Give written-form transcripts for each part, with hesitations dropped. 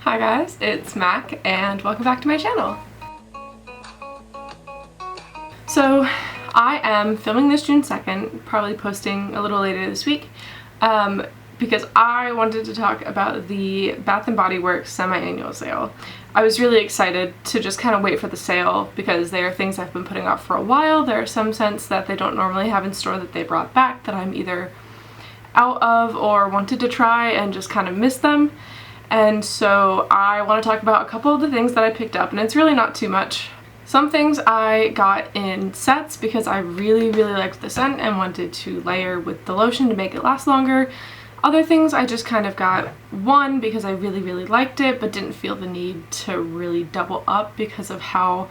Hi guys, it's Mac and welcome back to my channel. So I am filming this June 2nd, probably posting a little later this week, because I wanted to talk about the Bath & Body Works semi-annual sale. I was really excited to just kind of wait for the sale because they are things I've been putting off for a while. There are some scents that they don't normally have in store that they brought back that I'm either out of or wanted to try and just kind of missed them. And so I want to talk about a couple of the things that I picked up, and it's really not too much. Some things I got in sets because I really liked the scent and wanted to layer with the lotion to make it last longer. Other things I just kind of got one because I really liked it but didn't feel the need to really double up because of how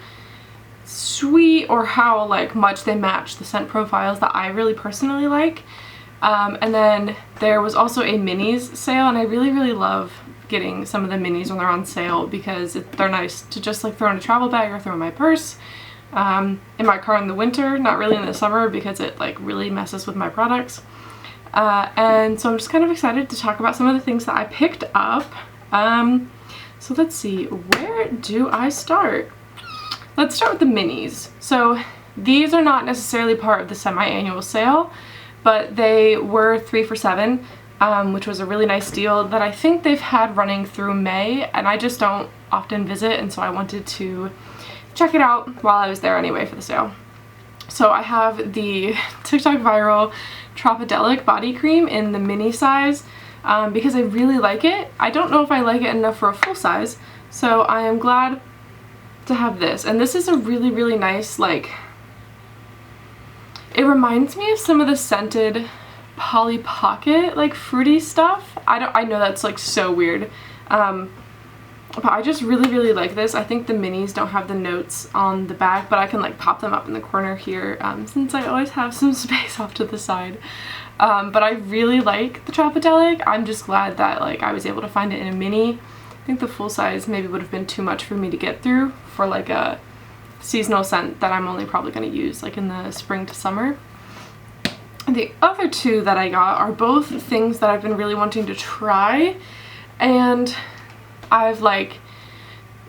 sweet or how much they match the scent profiles that I really personally like. And then there was also a minis sale, and I really love getting some of the minis when they're on sale because they're nice to just throw in a travel bag or throw in my purse, in my car in the winter, not really in the summer because it really messes with my products. And so I'm just kind of excited to talk about some of the things that I picked up. So let's see, where do I start? Let's start with the minis. So these are not necessarily part of the semi-annual sale, but they were 3 for $7. Which was a really nice deal that I think they've had running through May, and I just don't often visit, and so I wanted to check it out while I was there anyway for the sale. So I have the TikTok viral Tropidelic body cream in the mini size because I really like it. I don't know if I like it enough for a full size, so I am glad to have this. And this is a really nice, it reminds me of some of the scented Polly Pocket fruity stuff. I know that's so weird, but I just really like this. I think the minis don't have the notes on the back, but I can pop them up in the corner here since I always have some space off to the side. But I really like the Tropidelic. I'm just glad that I was able to find it in a mini. I think the full size maybe would have been too much for me to get through for a seasonal scent that I'm only probably going to use in the spring to summer. The other two that I got are both things that I've been really wanting to try, and I've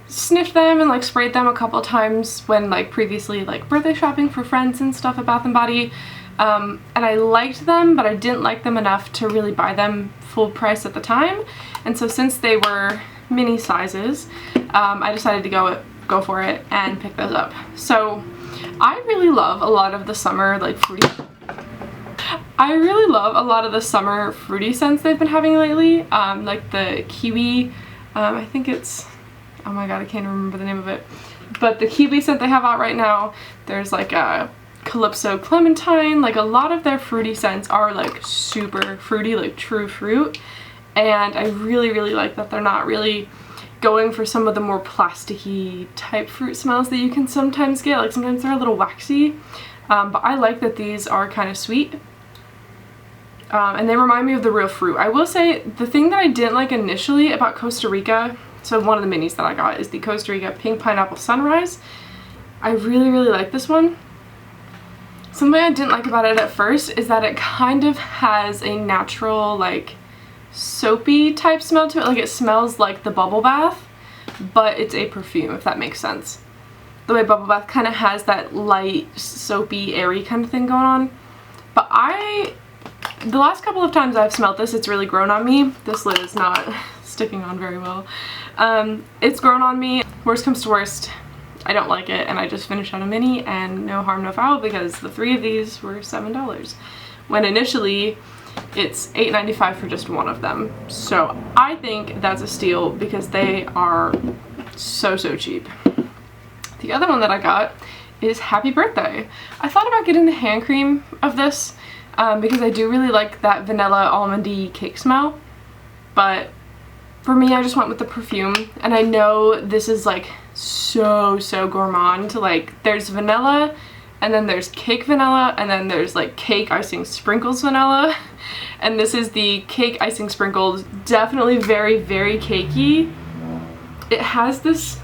sniffed them and sprayed them a couple times when previously birthday shopping for friends and stuff at Bath & Body, and I liked them, but I didn't like them enough to really buy them full price at the time. And so since they were mini sizes, I decided to go for it and pick those up. So I really love a lot of the summer fruity scents they've been having lately, like the kiwi, I think it's, oh my god, I can't remember the name of it, but the kiwi scent they have out right now. There's a Calypso Clementine. A lot of their fruity scents are super fruity, true fruit, and I really like that they're not really going for some of the more plasticky type fruit smells that you can sometimes get. Sometimes they're a little waxy, but I like that these are kind of sweet. And they remind me of the real fruit. I will say the thing that I didn't like initially about Costa Rica, so one of the minis that I got is the Costa Rica Pink Pineapple Sunrise. I really like this one. Something I didn't like about it at first is that it kind of has a natural soapy type smell to it. It smells like the Bubble Bath, but it's a perfume, if that makes sense. The way Bubble Bath kind of has that light, soapy, airy kind of thing going on. But the last couple of times I've smelled this, it's really grown on me. This lid is not sticking on very well. It's grown on me. Worst comes to worst, I don't like it, and I just finished on a mini, and no harm, no foul, because the 3 of these were $7, when initially it's $8.95 for just one of them. So I think that's a steal because they are so cheap. The other one that I got is Happy Birthday. I thought about getting the hand cream of this, because I do really like that vanilla almondy cake smell, but for me I just went with the perfume. And I know this is so gourmand. There's vanilla, and then there's cake vanilla, and then there's cake icing sprinkles vanilla, and this is the cake icing sprinkles. Definitely very cakey. It has this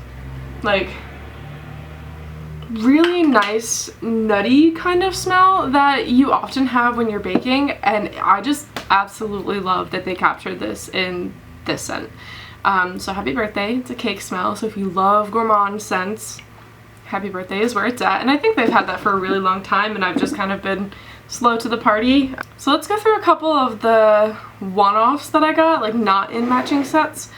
really nice nutty kind of smell that you often have when you're baking, and I just absolutely love that they captured this in this scent. So happy birthday. It's a cake smell, so if you love gourmand scents, happy birthday is where it's at. And I think they've had that for a really long time, and I've just kind of been slow to the party. So let's go through a couple of the one-offs that I got, like not in matching sets,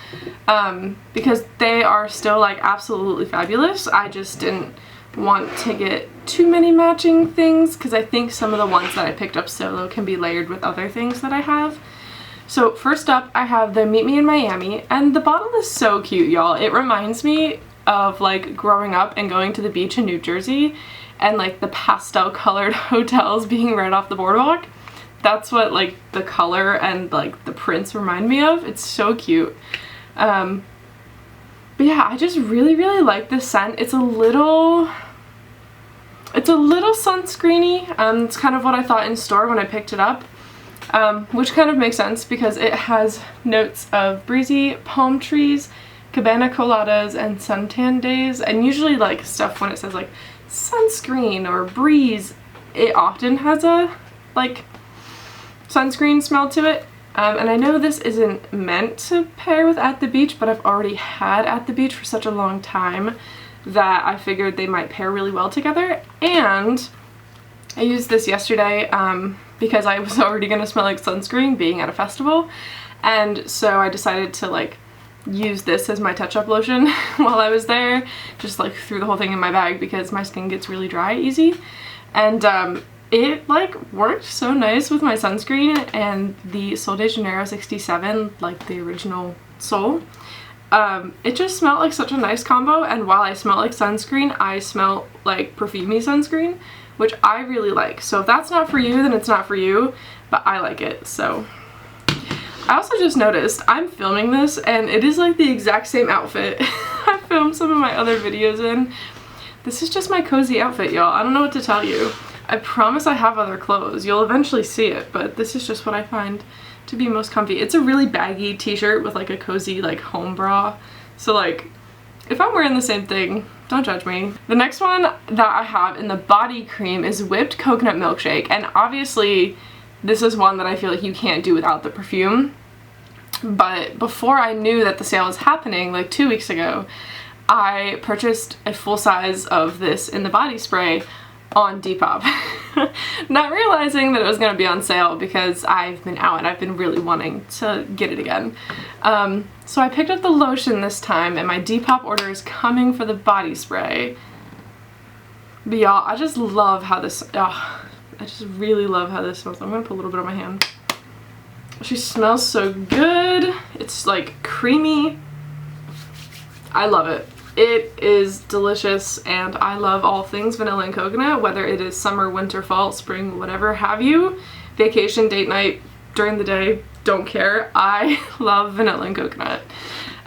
because they are still like absolutely fabulous. I just didn't want to get too many matching things because I think some of the ones that I picked up solo can be layered with other things that I have. So first up, I have the Meet Me in Miami, and the bottle is so cute, y'all. It reminds me of like growing up and going to the beach in New Jersey and like the pastel colored hotels being right off the boardwalk. That's what like the color and like the prints remind me of. It's so cute. But yeah, I just really like this scent. It's a little sunscreeny. It's kind of what I thought in store when I picked it up. Which kind of makes sense because it has notes of breezy palm trees, cabana coladas, and suntan days. And usually like stuff when it says like sunscreen or breeze, it often has a like sunscreen smell to it. And I know this isn't meant to pair with At the Beach, but I've already had At the Beach for such a long time that I figured they might pair really well together. And I used this yesterday because I was already gonna smell like sunscreen being at a festival, and so I decided to like use this as my touch-up lotion while I was there. Just like threw the whole thing in my bag because my skin gets really dry easy, and it like worked so nice with my sunscreen and the Sol de Janeiro 67, like the original Sol. It just smelled like such a nice combo, and while I smell like sunscreen, I smell like perfumey sunscreen, which I really like. So if that's not for you, then it's not for you, but I like it. So I also just noticed I'm filming this and it is like the exact same outfit I filmed some of my other videos in. This is just my cozy outfit, y'all. I don't know what to tell you. I promise I have other clothes. You'll eventually see it, but this is just what I find to be most comfy. It's a really baggy t-shirt with like a cozy like home bra. So like if I'm wearing the same thing, don't judge me. The next one that I have in the body cream is Whipped Coconut Milkshake, and obviously this is one that I feel like you can't do without the perfume. But before I knew that the sale was happening, like 2 weeks ago, I purchased a full size of this in the body spray on Depop. Not realizing that it was going to be on sale because I've been out and I've been really wanting to get it again. So I picked up the lotion this time, and my Depop order is coming for the body spray. But y'all, I just love how this, I just really love how this smells. I'm going to put a little bit on my hand. She smells so good. It's like creamy. I love it. It is delicious, and I love all things vanilla and coconut, whether it is summer, winter, fall, spring, whatever have you. Vacation, date night, during the day, don't care. I love vanilla and coconut.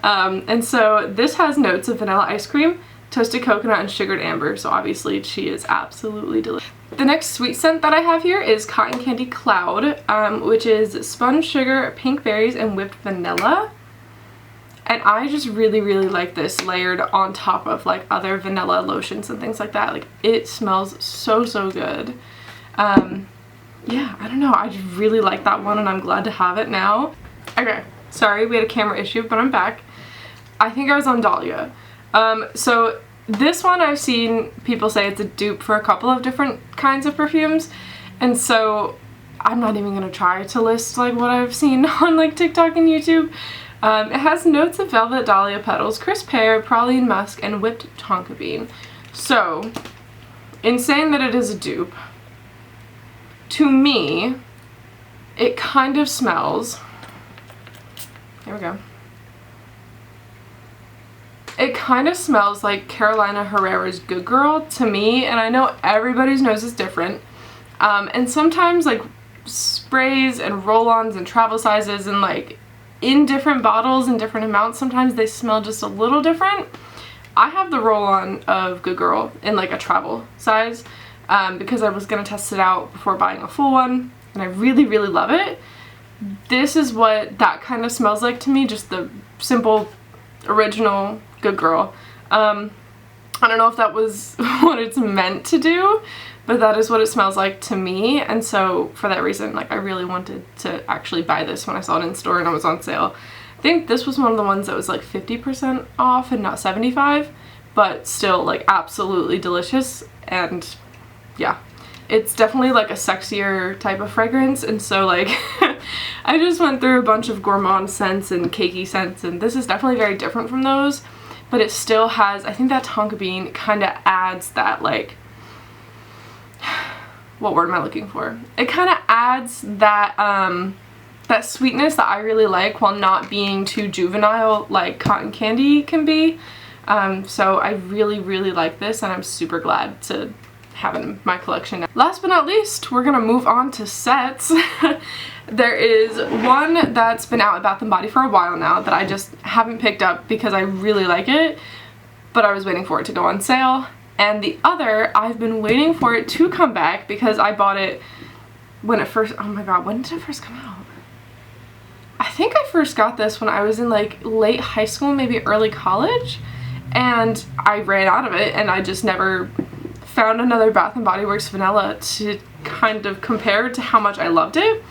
And so this has notes of vanilla ice cream, toasted coconut, and sugared amber, so obviously she is absolutely delicious. The next sweet scent that I have here is Cotton Candy Cloud, which is spun sugar, pink berries, and whipped vanilla. And I just really like this layered on top of like other vanilla lotions and things like that. Like it smells so good. Yeah, I don't know, I just really like that one and I'm glad to have it now. Okay, sorry, we had a camera issue, but I'm back. I think I was on Dahlia. So this one I've seen people say it's a dupe for a couple of different kinds of perfumes, and so I'm not even gonna try to list like what I've seen on like TikTok and YouTube. It has notes of velvet dahlia petals, crisp pear, praline musk, and whipped tonka bean. So, in saying that it is a dupe, to me, it kind of smells, here we go, it kind of smells like Carolina Herrera's Good Girl to me, and I know everybody's nose is different, and sometimes like sprays and roll-ons and travel sizes and like in different bottles and different amounts, sometimes they smell just a little different. I have the roll-on of Good Girl in like a travel size because I was gonna test it out before buying a full one, and I really love it. This is what that kind of smells like to me, just the simple original Good Girl. I don't know if that was what it's meant to do, but that is what it smells like to me, and so for that reason, like, I really wanted to actually buy this when I saw it in store and it was on sale. I think this was one of the ones that was like 50% off and not 75, but still like absolutely delicious. And yeah, it's definitely like a sexier type of fragrance, and so like I just went through a bunch of gourmand scents and cakey scents, and this is definitely very different from those, but it still has, I think that tonka bean kind of adds that like, what word am I looking for? It kind of adds that that sweetness that I really like while not being too juvenile like cotton candy can be. So I really, really like this, and I'm super glad to have it in my collection now. Last but not least, we're gonna move on to sets. There is one that's been out at Bath & Body for a while now that I just haven't picked up because I really like it, but I was waiting for it to go on sale. And the other, I've been waiting for it to come back because I bought it when it first, oh my god, when did it first come out? I think I first got this when I was in like late high school, maybe early college, and I ran out of it, and I just never found another Bath & Body Works vanilla to kind of compare to how much I loved it.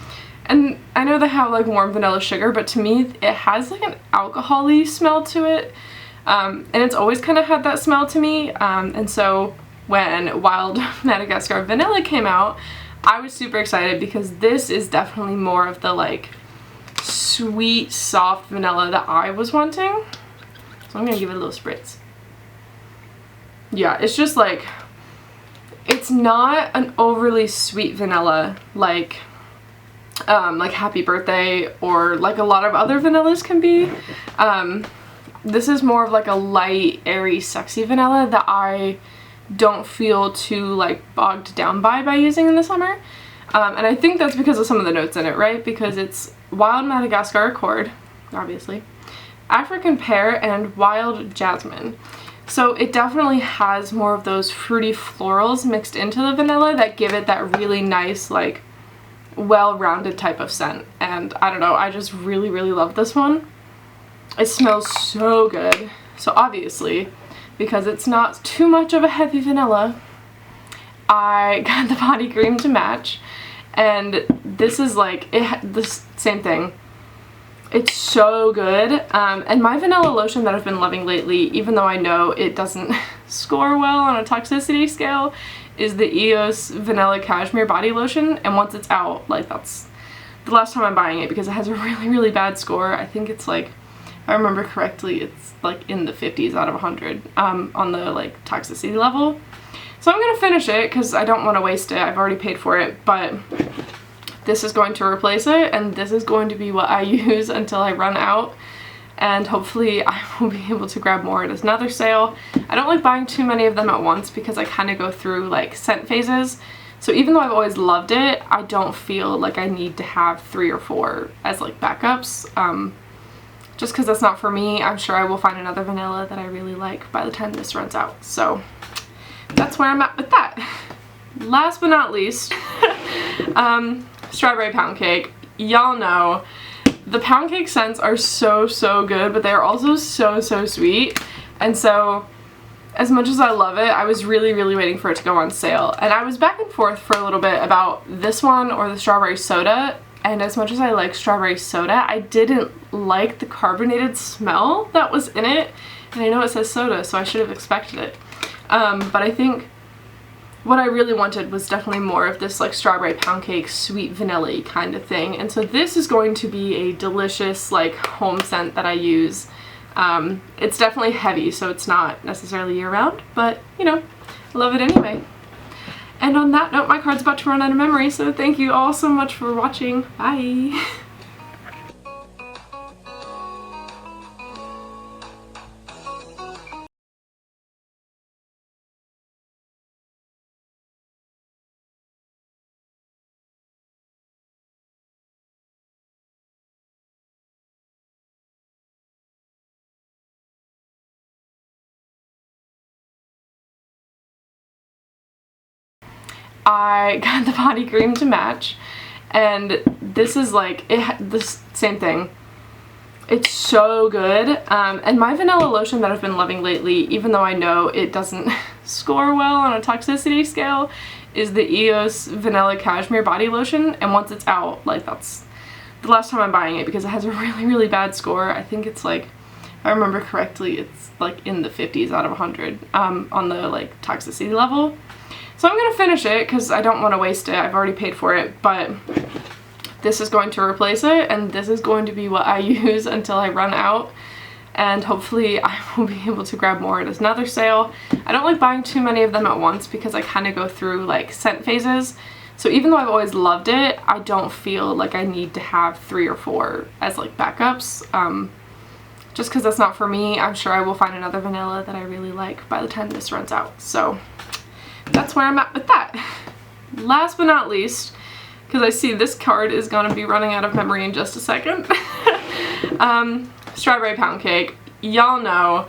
And I know they have like warm vanilla sugar, but to me it has like an alcohol-y smell to it, and it's always kind of had that smell to me, and so when Wild Madagascar Vanilla came out, I was super excited because this is definitely more of the like sweet, soft vanilla that I was wanting. So I'm gonna give it a little spritz. Yeah, it's just like, it's not an overly sweet vanilla like Happy Birthday or like a lot of other vanillas can be. This is more of like a light, airy, sexy vanilla that I don't feel too like bogged down by using in the summer. And I think that's because of some of the notes in it, right? Because it's Wild Madagascar Accord, obviously, African Pear, and Wild Jasmine. So it definitely has more of those fruity florals mixed into the vanilla that give it that really nice, like, well-rounded type of scent. And I don't know, I just really, really love this one. It smells so good. So obviously, because it's not too much of a heavy vanilla, I got the body cream to match. And this is like, this same thing. It's so good. And my vanilla lotion that I've been loving lately, even though I know it doesn't score well on a toxicity scale, is the EOS Vanilla Cashmere Body Lotion. And once it's out, like, that's the last time I'm buying it because it has a really, really bad score. I think it's like, if I remember correctly, it's like in the 50s out of 100 on the like toxicity level. So I'm gonna finish it because I don't want to waste it. I've already paid for it, but this is going to replace it, and this is going to be what I use until I run out, and hopefully I will be able to grab more at another sale. I don't like buying too many of them at once because I kind of go through like scent phases. So even though I've always loved it, I don't feel like I need to have 3 or 4 as like backups. Just because that's not for me. I'm sure I will find another vanilla that I really like by the time this runs out. So that's where I'm at with that. Last but not least, strawberry pound cake. Y'all know the pound cake scents are so, so good, but they're also so, so sweet. And so as much as I love it, I was really, really waiting for it to go on sale. And I was back and forth for a little bit about this one or the strawberry soda. And as much as I like strawberry soda, I didn't like the carbonated smell that was in it. And I know it says soda, so I should have expected it. But I think what I really wanted was definitely more of this like strawberry pound cake, sweet vanilla kind of thing. And so this is going to be a delicious like home scent that I use. It's definitely heavy, so it's not necessarily year-round, but you know, I love it anyway. And on that note, my card's about to run out of memory, so thank you all so much for watching. Bye! I got the body cream to match, and this is like, this same thing. It's so good. And my vanilla lotion that I've been loving lately, even though I know it doesn't score well on a toxicity scale, is the EOS Vanilla Cashmere Body Lotion. And once it's out, like, that's the last time I'm buying it because it has a really, really bad score. I think it's like, if I remember correctly, it's like in the 50s out of 100 on the like toxicity level. So I'm gonna finish it because I don't want to waste it. I've already paid for it, but this is going to replace it, and this is going to be what I use until I run out. And hopefully I will be able to grab more at another sale. I don't like buying too many of them at once because I kind of go through like scent phases. So even though I've always loved it, I don't feel like I need to have 3 or 4 as like backups. Just because that's not for me. I'm sure I will find another vanilla that I really like by the time this runs out. So that's where I'm at with that. Last but not least, because I see this card is going to be running out of memory in just a second. Strawberry pound cake. Y'all know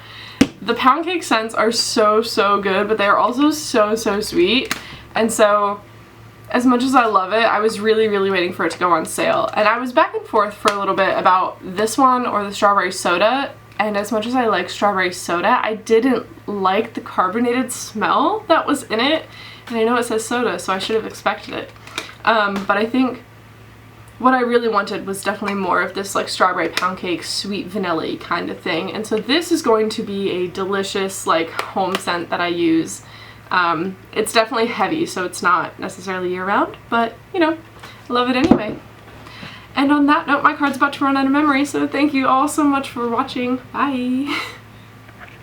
the pound cake scents are so, so good, but they're also so, so sweet. And so as much as I love it, I was really, really waiting for it to go on sale. And I was back and forth for a little bit about this one or the strawberry soda. And as much as I like strawberry soda, I didn't like the carbonated smell that was in it. And I know it says soda, so I should have expected it. But I think what I really wanted was definitely more of this like strawberry pound cake, sweet vanilla kind of thing. And so this is going to be a delicious like home scent that I use. It's definitely heavy, so it's not necessarily year-round, but you know, I love it anyway. And on that note, my card's about to run out of memory, so thank you all so much for watching. Bye!